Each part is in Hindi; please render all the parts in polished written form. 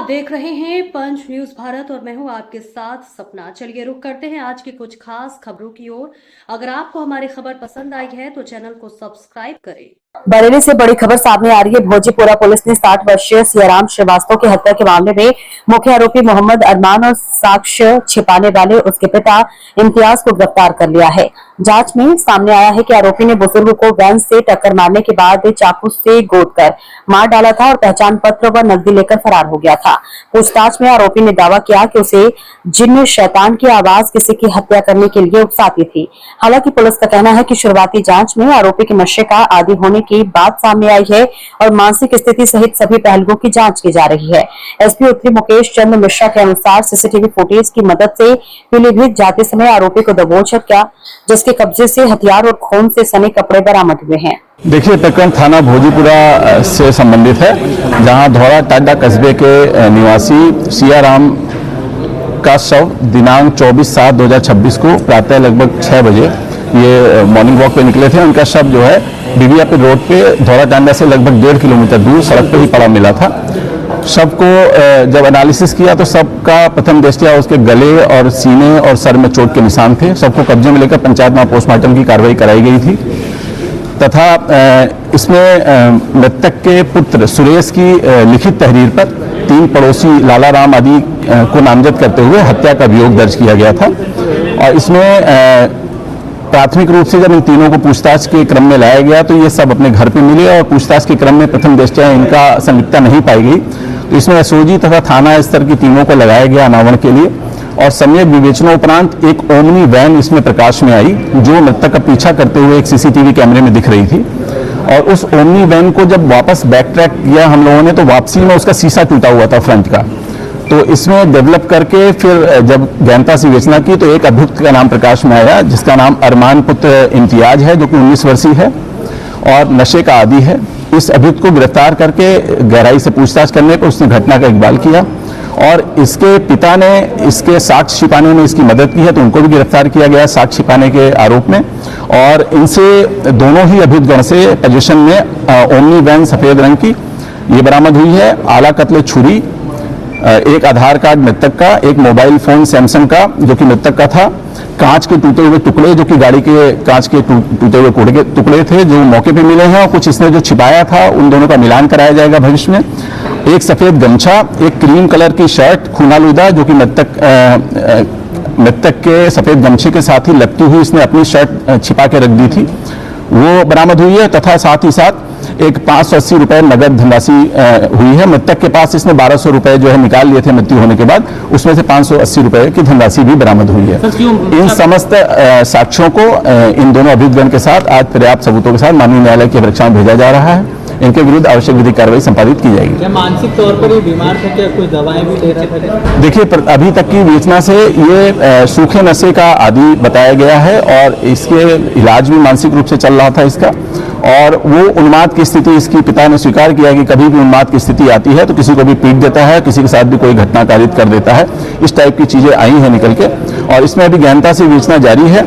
देख रहे हैं पंच न्यूज भारत और मैं हूं आपके साथ सपना। चलिए रुक करते हैं आज की कुछ खास खबरों की ओर। अगर आपको हमारी खबर पसंद आई है तो चैनल को सब्सक्राइब करें। बरेली से बड़ी खबर सामने आ रही है। भोजीपुरा पुलिस ने 60 वर्षीय सियाराम श्रीवास्तव की हत्या के मामले में मुख्य आरोपी मोहम्मद अरमान और साक्ष्य छिपाने वाले उसके पिता इम्तियाज को गिरफ्तार कर लिया है। जांच में सामने आया है कि आरोपी ने बुजुर्ग को वैन से टक्कर मारने के बाद चाकू से गोदकर मार डाला था और पहचान पत्र व नकदी लेकर फरार हो गया था। पूछताछ में आरोपी ने दावा किया कि उसे जिन्न शैतान की आवाज किसी की हत्या करने के लिए उकसाती थी। हालांकि पुलिस का कहना है कि शुरुआती जांच में आरोपी के नशे का आदी होने की बात सामने आई है और मानसिक स्थिति सहित सभी पहलुओं की जांच की जा रही है। एसपी उत्तरी मुकेश चंद्र मिश्रा के अनुसार सीसीटीवी फुटेज की मदद से पीलीभीत जाते समय आरोपी को दबोच किया, जिसके कब्जे से हथियार और खून से सने कपड़े बरामद हुए हैं। देखिए, प्रकरण थाना भोजीपुरा से संबंधित है, जहां धौरा टाडा कस्बे के निवासी सियाराम का शव दिनांक 24/7/2026 को प्रातः लगभग 6 बजे ये मॉर्निंग वॉक पे निकले थे। उनका शव जो है बीबीआपी रोड पे धौरा टांडा से लगभग 1.5 किलोमीटर दूर सड़क पे ही पड़ा मिला था। शव को जब एनालिसिस किया तो शव का प्रथम दृष्टया उसके गले और सीने और सर में चोट के निशान थे। शव को कब्जे में लेकर पंचायत में पोस्टमार्टम की कार्रवाई कराई गई थी तथा इसमें मृतक के पुत्र सुरेश की लिखित तहरीर पर 3 पड़ोसी लाला राम आदि को नामजद करते हुए हत्या का अभियोग दर्ज किया गया था। और इसमें प्राथमिक रूप से जब इन तीनों को पूछताछ के क्रम में लाया गया तो ये सब अपने घर पे मिले और पूछताछ के क्रम में प्रथम दृष्टया इनका संलिप्तता नहीं पाई गई। तो इसमें एसओजी तथा थाना स्तर की टीमों को लगाया गया अनावरण के लिए और सम्यक विवेचनोपरांत एक ओमनी वैन इसमें प्रकाश में आई, जो मृतक का पीछा करते हुए एक सीसीटीवी कैमरे में दिख रही थी। और उस ओमनी वैन को जब वापस बैक ट्रैक किया हम लोगों ने तो वापसी में उसका शीशा टूटा हुआ था फ्रंट का। तो इसमें डेवलप करके फिर जब गहनता से विवेचना की तो एक अभियुक्त का नाम प्रकाश में आया, जिसका नाम अरमान पुत्र इम्तियाज है, जो कि 19 वर्षीय है और नशे का आदी है। इस अभियुक्त को गिरफ्तार करके गहराई से पूछताछ करने पर उसने घटना का इकबाल किया और इसके पिता ने इसके साक्ष्य छिपाने में इसकी मदद की है, तो उनको भी गिरफ्तार किया गया साक्ष्य छिपाने के आरोप में। और इनसे दोनों ही अभियुक्त गण से पोजीशन में ओमनी वैन सफेद रंग की ये बरामद हुई है, आला कत्ल छुरी, एक आधार कार्ड मृतक का, एक मोबाइल फोन सैमसंग का जो कि मृतक का था, कांच के टूटे हुए टुकड़े जो कि गाड़ी के कांच के टूटे हुए टुकड़े थे जो मौके पे मिले हैं और कुछ इसने जो छिपाया था उन दोनों का मिलान कराया जाएगा भविष्य में। एक सफेद गमछा, एक क्रीम कलर की शर्ट खूनालुदा जो कि मृतक के सफेद गमछे के साथ ही लपटी हुई इसने अपनी शर्ट छिपा के रख दी थी, वो बरामद हुई है तथा साथ ही साथ एक 580 रुपए नगद धनराशि हुई है। मृतक के पास इसने 1200 रुपए जो है निकाल लिए थे मृत्यु होने के बाद, उसमें से 580 रुपए की धनराशि भी बरामद हुई है। इन समस्त साक्ष्यों को इन दोनों अभियुक्तगण के साथ आज पर्याप्त सबूतों के साथ माननीय न्यायालय की अध्यक्षता में भेजा जा रहा है। इनके विरुद्ध आवश्यक विधिक कार्रवाई संपादित की जाएगी। क्या मानसिक तौर पर ये बीमार थे, क्या कोई दवाएं भी ले रहे थे? देखिए, अभी तक की विवेचना से ये सूखे नशे का आदी बताया गया है और इसके इलाज भी मानसिक रूप से चल रहा था इसका, और वो उन्माद की स्थिति इसकी पिता ने स्वीकार किया कि कभी भी उन्माद की स्थिति आती है तो किसी को भी पीट देता है, किसी के साथ भी कोई घटना कारित कर देता है। इस टाइप की चीजें आई हैं निकल के और इसमें अभी गहनता से विवेचना जारी है।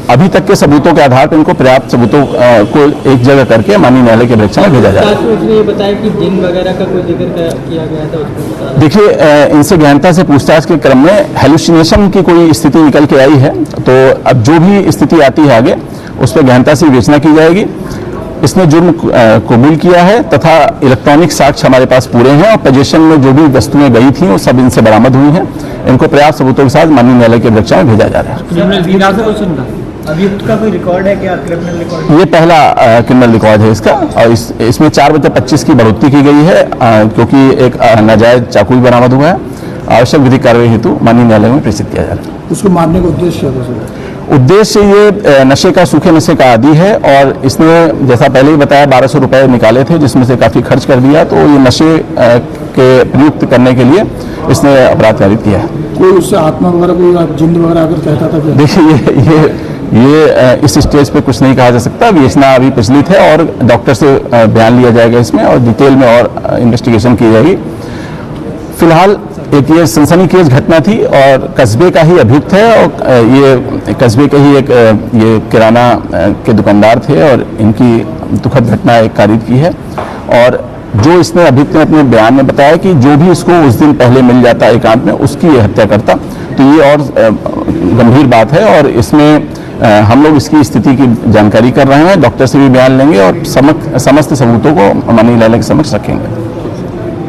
अभी तक के सबूतों के आधार पर इनको पर्याप्त सबूतों को एक जगह करके माननीय न्यायालय के अध्यक्षता में भेजा जाएगा। उसने ये बताया कि जिन वगैरह का कोई जिक्र किया गया था। देखिए, इनसे गहनता से पूछताछ के क्रम में हेलुसिनेशन की कोई स्थिति निकल के आई है, तो अब जो भी स्थिति आती है आगे उस पर गहनता से विवेचना की जाएगी। इसने जुर्म कबूल किया है तथा इलेक्ट्रॉनिक साक्ष्य हमारे पास पूरे हैं और पोजीशन में जो भी वस्तुएं गई थी वो सब इनसे बरामद हुई हैं। इनको पर्याप्त सबूतों के साथ माननीय न्यायालय की अध्यक्षता में भेजा जा रहा है। अभियुक्त का कोई रिकॉर्ड है क्या, क्रिमिनल रिकॉर्ड? ये पहला क्रिमिनल रिकॉर्ड है इसका और इसमें 4/25 की बढ़ोतरी की गई है क्योंकि एक नाजायज चाकू भी बरामद हुआ है। आवश्यक विधिक कार्रवाई हेतु माननीय न्यायालय में प्रेषित किया जा रहा है। उसको मारने का उद्देश्य ये नशे का सूखे नशे का आदी है और इसने जैसा पहले ही बताया 1200 रुपए निकाले थे जिसमें से काफी खर्च कर दिया, तो ये नशे के प्रयुक्त करने के लिए इसने अपराध कारित किया है। कोई उससे आत्मा वगैरह कोई जिंद वगैरह अगर कहता था? देखिए, ये इस स्टेज पे कुछ नहीं कहा जा सकता। विवेचना अभी प्रचलित है और डॉक्टर से बयान लिया जाएगा इसमें और डिटेल में और इन्वेस्टिगेशन की जाएगी। फिलहाल एक ये सनसनीखेज घटना थी और कस्बे का ही अभियुक्त है और ये कस्बे के ही एक ये किराना के दुकानदार थे और इनकी दुखद घटना एक कारित की है और जो इसने अभी तक अपने बयान में बताया कि जो भी इसको उस दिन पहले मिल जाता एकांत में उसकी ये हत्या करता, तो ये और गंभीर बात है और इसमें हम लोग इसकी स्थिति की जानकारी कर रहे हैं, डॉक्टर से भी बयान लेंगे और समस्त सबूतों को मनी लैला के समक्ष रखेंगे।